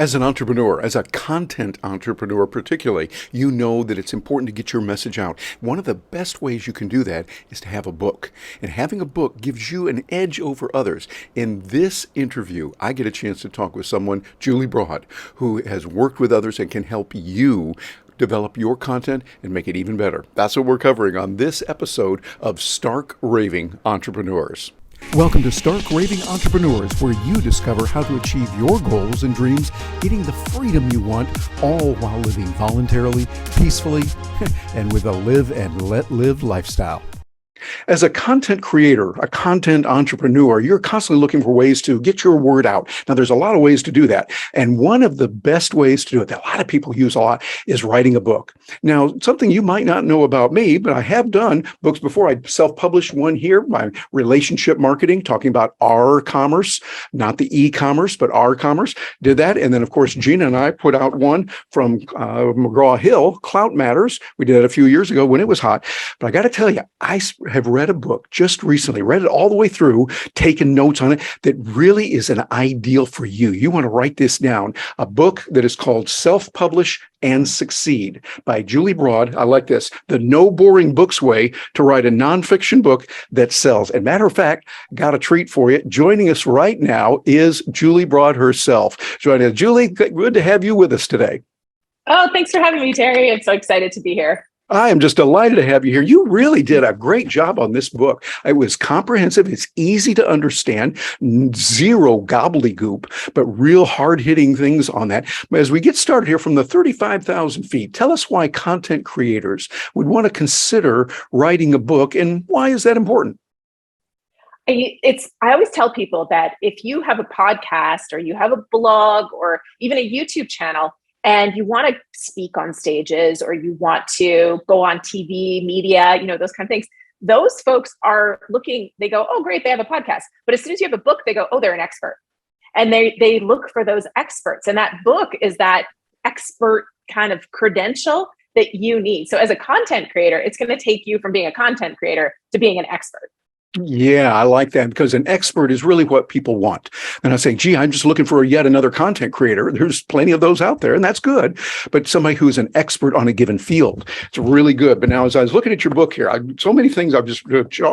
As an entrepreneur, as a content entrepreneur particularly, you know that it's important to get your message out. One of the best ways you can do that is to have a book. And having a book gives you an edge over others. In this interview, I get a chance to talk with someone, Julie Broad, who has worked with others and can help you develop your content and make it even better. That's what we're covering on this episode of Stark Raving Entrepreneurs. Welcome to Stark Raving Entrepreneurs, where you discover how to achieve your goals and dreams, getting the freedom you want, all while living voluntarily, peacefully, and with a live and let live lifestyle. As a content creator, a content entrepreneur, you're constantly looking for ways to get your word out. Now, there's a lot of ways to do that. And one of the best ways to do it that a lot of people use a lot is writing a book. Now, something you might not know about me, but I have done books before. I self-published one here, my relationship marketing, talking about our commerce, not the e-commerce, but our commerce. Did that. And then, of course, Gina and I put out one from McGraw-Hill, Clout Matters. We did it a few years ago when it was hot. But I got to tell you, I have read a book just recently, read it all the way through, taken notes on it, that really is an ideal for you. You want to write this down. A book that is called Self-Publish and Succeed by Julie Broad. I like this. The No Boring Books Way to Write a Nonfiction Book That Sells. And matter of fact, got a treat for you. Joining us right now is Julie Broad herself. Joining us. Julie, good to have you with us today. Oh, thanks for having me, Terry. I'm so excited to be here. I am just delighted to have you here. You really did a great job on this book. It was comprehensive. It's easy to understand, zero gobbledygook, but real hard-hitting things on that. As we get started here from the 35,000 feet, tell us why content creators would want to consider writing a book, and why is that important? I always tell people that if you have a podcast or you have a blog or even a YouTube channel, and you want to speak on stages or you want to go on TV, media, those kind of things, those folks are looking, they go, oh, great, they have a podcast. But as soon as you have a book, they go, oh, they're an expert. And they look for those experts. And that book is that expert kind of credential that you need. So as a content creator, it's going to take you from being a content creator to being an expert. Yeah, I like that, because an expert is really what people want. And I say, gee, I'm just looking for yet another content creator. There's plenty of those out there, and that's good. But somebody who's an expert on a given field, it's really good. But now, as I was looking at your book here, so many things I've just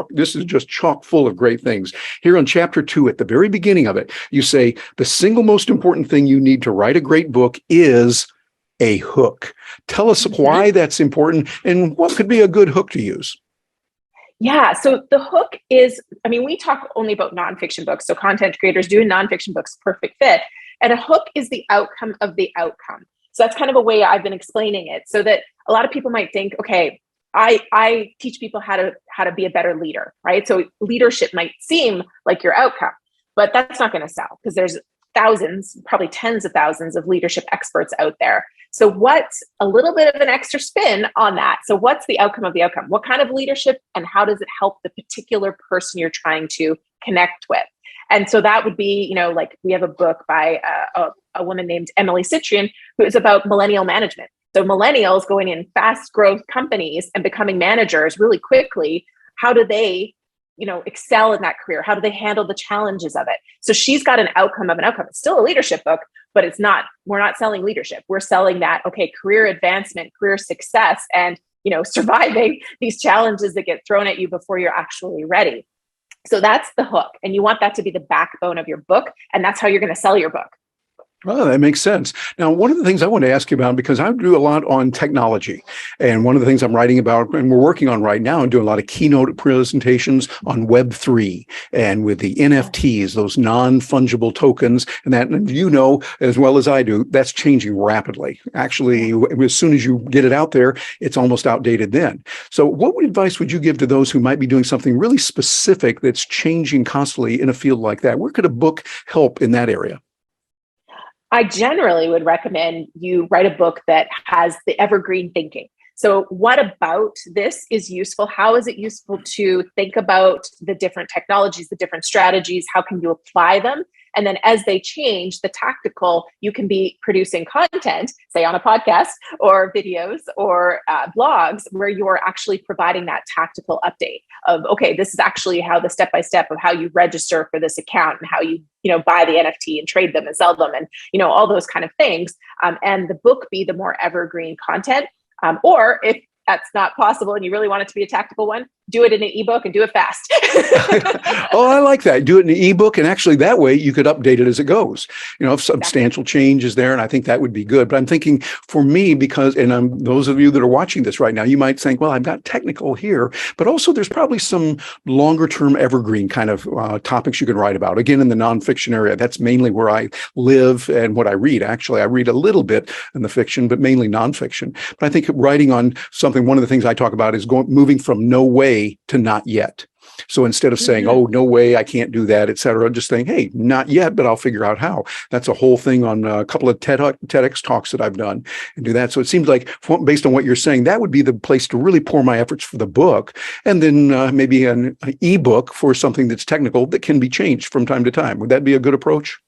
this is just chock full of great things. Here on chapter 2, at the very beginning of it, you say the single most important thing you need to write a great book is a hook. Tell us why that's important and what could be a good hook to use. Yeah. So the hook is, we talk only about nonfiction books. So content creators doing nonfiction books, perfect fit. And a hook is the outcome of the outcome. So that's kind of a way I've been explaining it, so that a lot of people might think, okay, I teach people how to be a better leader, right? So leadership might seem like your outcome, but that's not going to sell, because there's thousands, probably tens of thousands of leadership experts out there. So what's a little bit of an extra spin on that? So what's the outcome of the outcome? What kind of leadership, and how does it help the particular person you're trying to connect with? And so that would be, like we have a book by a woman named Emily Citrian, who is about millennial management. So millennials going in fast growth companies and becoming managers really quickly. How do they excel in that career? How do they handle the challenges of it? So she's got an outcome of an outcome. It's still a leadership book, but we're not selling leadership. We're selling that, okay, career advancement, career success, and, surviving these challenges that get thrown at you before you're actually ready. So that's the hook. And you want that to be the backbone of your book. And that's how you're going to sell your book. Oh, that makes sense. Now, one of the things I want to ask you about, because I do a lot on technology, and one of the things I'm writing about and we're working on right now and doing a lot of keynote presentations on Web3 and with the NFTs, those non-fungible tokens, and that, as well as I do, that's changing rapidly. Actually, as soon as you get it out there, it's almost outdated then. So what advice would you give to those who might be doing something really specific that's changing constantly in a field like that? Where could a book help in that area? I generally would recommend you write a book that has the evergreen thinking. So what about this is useful? How is it useful to think about the different technologies, the different strategies? How can you apply them? And then as they change, the tactical, you can be producing content, say on a podcast or videos or blogs, where you are actually providing that tactical update of, okay, this is actually how the step-by-step of how you register for this account and how you buy the NFT and trade them and sell them and, all those kind of things. And the book be the more evergreen content. Or if that's not possible and you really want it to be a tactical one, do it in an ebook and do it fast. Oh, I like that. Do it in an ebook. And actually that way you could update it as it goes. If substantial change is there, and I think that would be good. But I'm thinking for me, because, and those of you that are watching this right now, you might think, well, I've got technical here, but also there's probably some longer term evergreen kind of topics you can write about. Again, in the nonfiction area, that's mainly where I live and what I read. Actually, I read a little bit in the fiction, but mainly nonfiction. But I think writing on something, one of the things I talk about is moving from no way to not yet. So instead of saying, oh, no way, I can't do that, et cetera, just saying, hey, not yet, but I'll figure out how. That's a whole thing on a couple of TEDx talks that I've done and do that. So it seems like based on what you're saying, that would be the place to really pour my efforts for the book. And then maybe an ebook for something that's technical that can be changed from time to time. Would that be a good approach?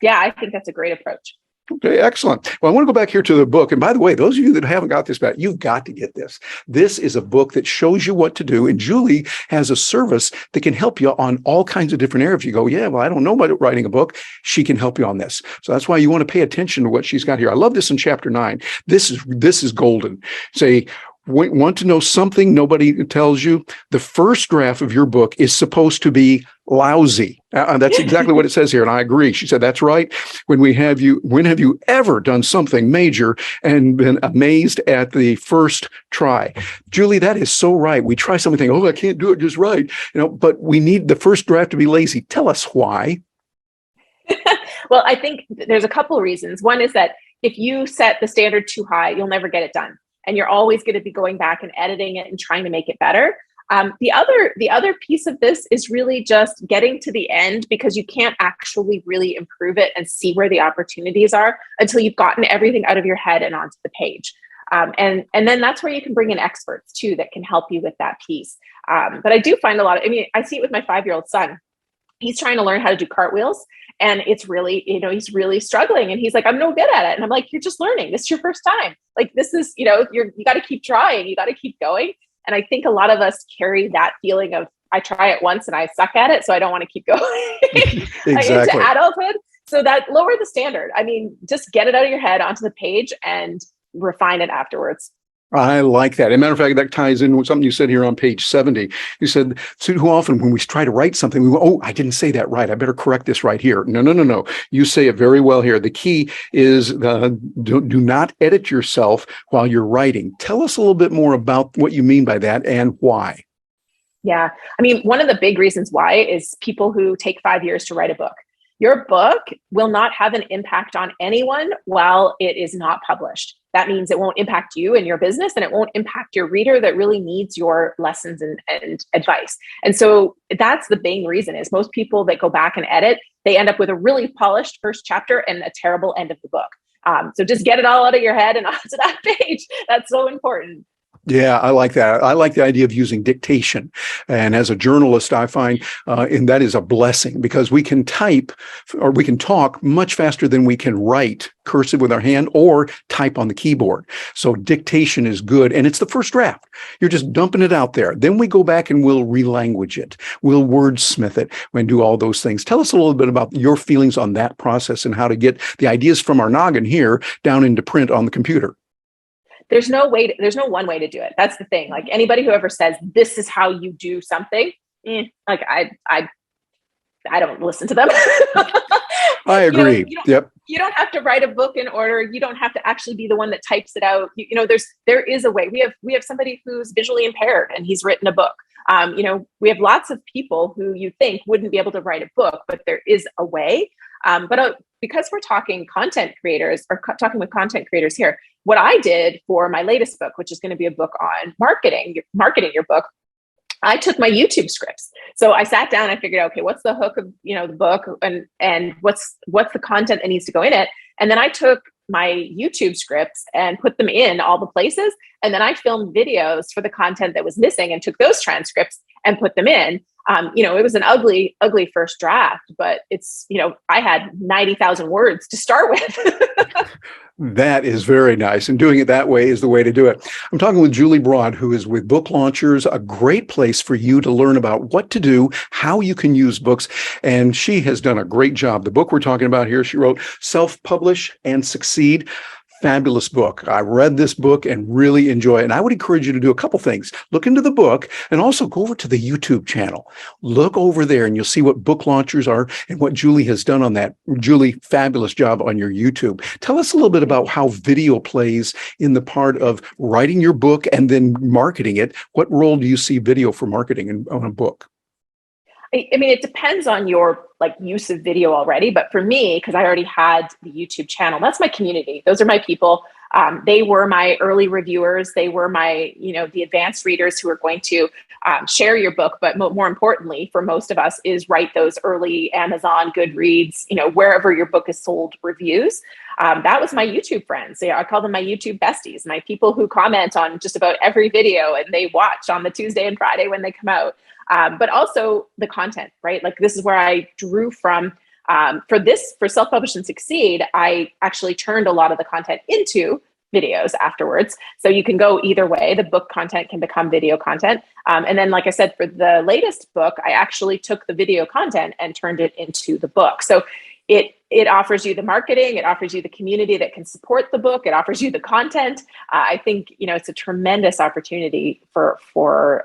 Yeah, I think that's a great approach. Okay, excellent. Well, I want to go back here to the book. And by the way, those of you that haven't got this back, you've got to get this. This is a book that shows you what to do. And Julie has a service that can help you on all kinds of different areas. You go, yeah, well, I don't know about writing a book. She can help you on this. So that's why you want to pay attention to what she's got here. I love this in chapter 9. This is golden. Say, want to know something nobody tells you? The first draft of your book is supposed to be lousy. That's exactly what it says here. And I agree. She said, that's right. When have you ever done something major and been amazed at the first try? Julie, that is so right. We try something, oh, I can't do it just right. But we need the first draft to be lazy. Tell us why. Well, I think there's a couple of reasons. One is that if you set the standard too high, you'll never get it done. And you're always going to be going back and editing it and trying to make it better. The other piece of this is really just getting to the end, because you can't actually really improve it and see where the opportunities are until you've gotten everything out of your head and onto the page. And then that's where you can bring in experts too that can help you with that piece. But I do find I see it with my 5-year-old son. He's trying to learn how to do cartwheels, and it's really, he's really struggling, and he's like, I'm no good at it. And I'm like, you're just learning. This is your first time. Like, this is, you got to keep trying. You got to keep going. And I think a lot of us carry that feeling of, I try it once and I suck at it, so I don't want to keep going Exactly. into adulthood. So that lower the standard. I mean, just get it out of your head onto the page and refine it afterwards. I like that. As a matter of fact, that ties in with something you said here on page 70. You said, too often when we try to write something, we go, oh, I didn't say that right. I better correct this right here. No. You say it very well here. The key is do not edit yourself while you're writing. Tell us a little bit more about what you mean by that and why. Yeah. I mean, one of the big reasons why is people who take 5 years to write a book. Your book will not have an impact on anyone while it is not published. That means it won't impact you and your business, and it won't impact your reader that really needs your lessons and advice. And so that's the main reason is most people that go back and edit, they end up with a really polished first chapter and a terrible end of the book. So just get it all out of your head and onto that page. That's so important. Yeah, I like that. I like the idea of using dictation. And as a journalist, I find, and that is a blessing, because we can type or we can talk much faster than we can write cursive with our hand or type on the keyboard. So dictation is good. And it's the first draft. You're just dumping it out there. Then we go back and we'll relanguage it. We'll wordsmith it and do all those things. Tell us a little bit about your feelings on that process and how to get the ideas from our noggin here down into print on the computer. There's no one way to do it. That's the thing. Like, anybody who ever says this is how you do something, like I don't listen to them. I agree. Yep. You don't have to write a book in order. You don't have to actually be the one that types it out. There is a way. We have somebody who's visually impaired and he's written a book. We have lots of people who you think wouldn't be able to write a book, but there is a way. But because we're talking content creators or talking with content creators here, what I did for my latest book, which is going to be a book on marketing your book, I took my YouTube scripts. So I sat down and I figured out, okay, what's the hook of, the book and what's the content that needs to go in it. And then I took my YouTube scripts and put them in all the places. And then I filmed videos for the content that was missing and took those transcripts and put them in. It was an ugly, ugly first draft, but I had 90,000 words to start with. That is very nice. And doing it that way is the way to do it. I'm talking with Julie Broad, who is with Book Launchers, a great place for you to learn about what to do, how you can use books. And she has done a great job. The book we're talking about here, she wrote Self-Publish and Succeed. Fabulous book. I read this book and really enjoy it. And I would encourage you to do a couple things. Look into the book and also go over to the YouTube channel. Look over there and you'll see what book launchers are and what Julie has done on that. Julie, fabulous job on your YouTube. Tell us a little bit about how video plays in the part of writing your book and then marketing it. What role do you see video for marketing on a book? I mean, it depends on your use of video already, but for me, because I already had the YouTube channel, that's my community. Those are my people. They were my early reviewers. They were my, the advanced readers who are going to share your book. But more importantly, for most of us, is write those early Amazon, Goodreads, wherever your book is sold reviews. That was my YouTube friends. I call them my YouTube besties, my people who comment on just about every video and they watch on the Tuesday and Friday when they come out. But also the content, right? This is where I drew from. For Self-Publish and Succeed, I actually turned a lot of the content into videos afterwards. So you can go either way. The book content can become video content. And then, like I said, for the latest book, I actually took the video content and turned it into the book. So it offers you the marketing, it offers you the community that can support the book, it offers you the content. I think it's a tremendous opportunity for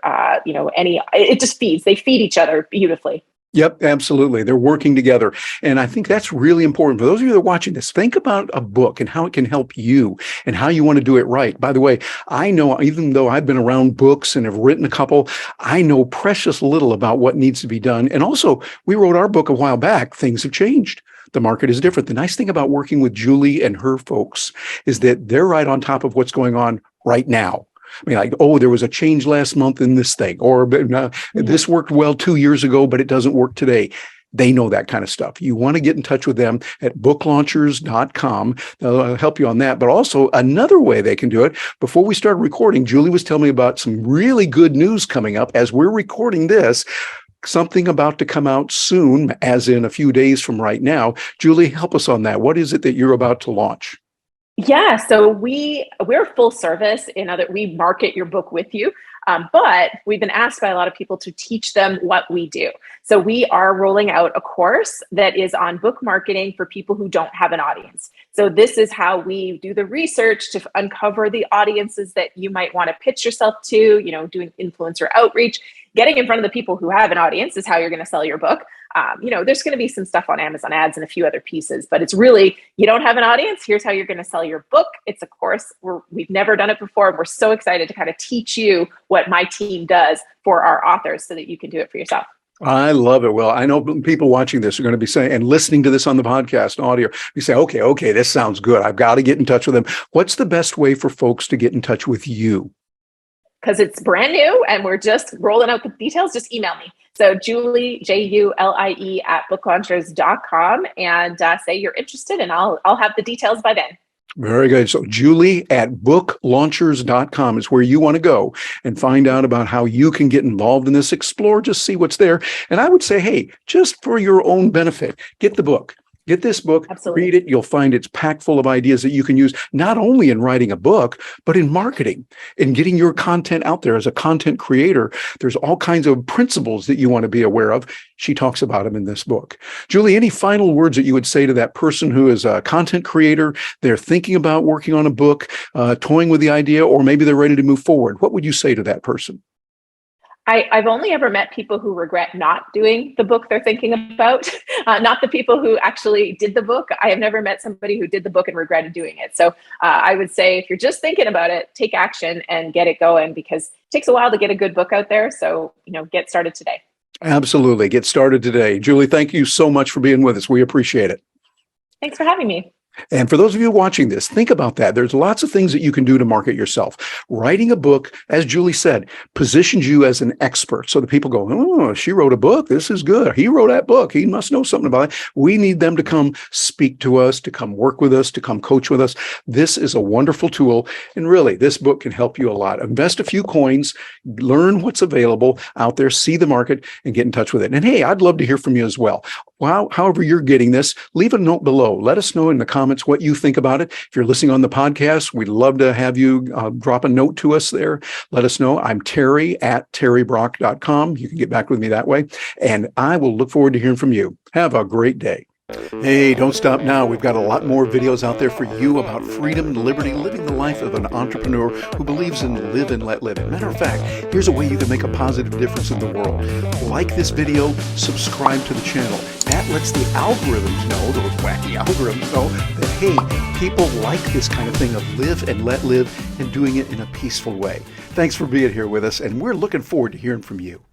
it just they feed each other beautifully. Yep, absolutely. They're working together. And I think that's really important. For those of you that are watching this, think about a book and how it can help you and how you want to do it right. By the way, I know, even though I've been around books and have written a couple, I know precious little about what needs to be done. And also, we wrote our book a while back. Things have changed. The market is different. The nice thing about working with Julie and her folks is that they're right on top of what's going on right now. I mean, there was a change last month in this thing, or this worked well 2 years ago, but it doesn't work today. They know that kind of stuff. You want to get in touch with them at booklaunchers.com. They'll help you on that. But also another way they can do it, before we started recording, Julie was telling me about some really good news coming up as we're recording this. Something about to come out soon, as in a few days from right now. Julie, help us on that. What is it that you're about to launch? Yeah, so we're full service in other, we market your book with you, but we've been asked by a lot of people to teach them what we do. So we are rolling out a course that is on book marketing for people who don't have an audience. So this is how we do the research to uncover the audiences that you might want to pitch yourself to, doing influencer outreach. Getting in front of the people who have an audience is how you're going to sell your book. There's going to be some stuff on Amazon ads and a few other pieces, but it's really, you don't have an audience, here's how you're going to sell your book. It's a course we've never done it before. And we're so excited to kind of teach you what my team does for our authors so that you can do it for yourself. I love it. Well, I know people watching this are going to be saying, and listening to this on the podcast audio, you say, okay, this sounds good. I've got to get in touch with them. What's the best way for folks to get in touch with you? Because it's brand new and we're just rolling out the details, just email me. So Julie, Julie at booklaunchers.com and say you're interested and I'll have the details by then. Very good. So Julie at booklaunchers.com is where you want to go and find out about how you can get involved in this. Explore, just see what's there. And I would say, hey, just for your own benefit, get the book. Get this book, Absolutely. Read it. You'll find it's packed full of ideas that you can use not only in writing a book, but in marketing and getting your content out there as a content creator. There's all kinds of principles that you want to be aware of. She talks about them in this book. Julie, any final words that you would say to that person who is a content creator? They're thinking about working on a book, toying with the idea, or maybe they're ready to move forward. What would you say to that person? I've only ever met people who regret not doing the book they're thinking about, not the people who actually did the book. I have never met somebody who did the book and regretted doing it. So I would say if you're just thinking about it, take action and get it going because it takes a while to get a good book out there. So, get started today. Absolutely. Get started today. Julie, thank you so much for being with us. We appreciate it. Thanks for having me. And for those of you watching this, think about that. There's lots of things that you can do to market yourself. Writing a book, as Julie said, positions you as an expert. So the people go, oh, she wrote a book. This is good. He wrote that book. He must know something about it. We need them to come speak to us, to come work with us, to come coach with us. This is a wonderful tool. And really, this book can help you a lot. Invest a few coins, learn what's available out there, see the market, and get in touch with it. And hey, I'd love to hear from you as well. Well, however you're getting this, leave a note below. Let us know in the comments what you think about it. If you're listening on the podcast, we'd love to have you drop a note to us there. Let us know. I'm Terry at terrybrock.com. You can get back with me that way. And I will look forward to hearing from you. Have a great day. Hey, don't stop now. We've got a lot more videos out there for you about freedom and liberty, living the life of an entrepreneur who believes in live and let live. As a matter of fact, here's a way you can make a positive difference in the world. Like this video, subscribe to the channel. That lets the algorithms know, those wacky algorithms know, that hey, people like this kind of thing of live and let live and doing it in a peaceful way. Thanks for being here with us, and we're looking forward to hearing from you.